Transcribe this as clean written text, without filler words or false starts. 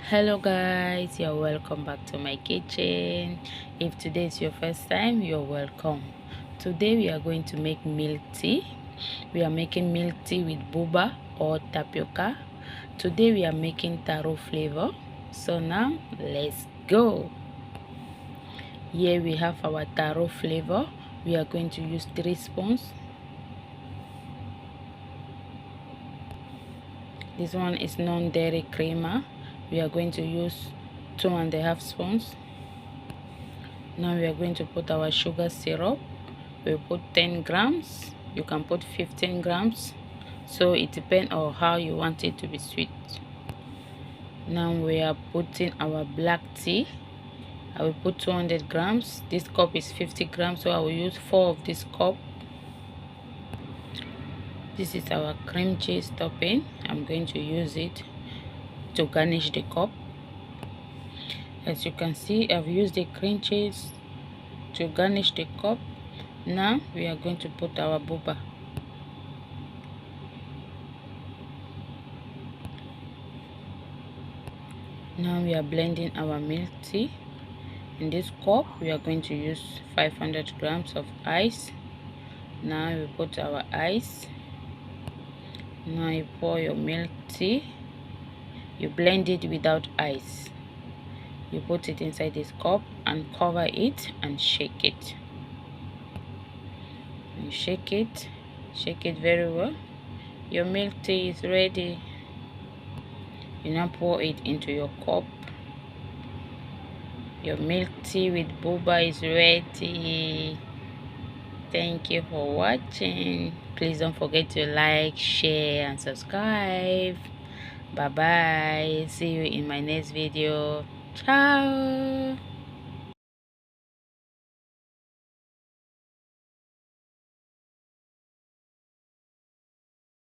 Hello guys, you're welcome back to my kitchen. If today is your first time, you're welcome. Today we are going to make milk tea. We are making milk tea with boba or tapioca. Today we are making taro flavor. So now let's go. Here we have our taro flavor. We are going to use 3 spoons. This one is non-dairy creamer. We are going to use 2.5 spoons. Now we are going to put our sugar syrup. We'll put 10 grams. You can put 15 grams. So it depends on how you want it to be sweet. Now we are putting our black tea. I will put 200 grams. This cup is 50 grams, so I will use 4 of this cup. This is our cream cheese topping. I'm going to use it to garnish the cup. As you can see, I've used the cream cheese to garnish the cup. Now we are going to put our boba. Now we are blending our milk tea. In this cup we are going to use 500 grams of ice. Now we put our ice. Now you pour your milk tea. You blend it without ice. You put it inside this cup and cover it and shake it. You shake it very well. Your milk tea is ready. You now pour it into your cup. Your milk tea with boba is ready. Thank you for watching. Please don't forget to like, share and subscribe. Bye bye. See you in my next video. Ciao.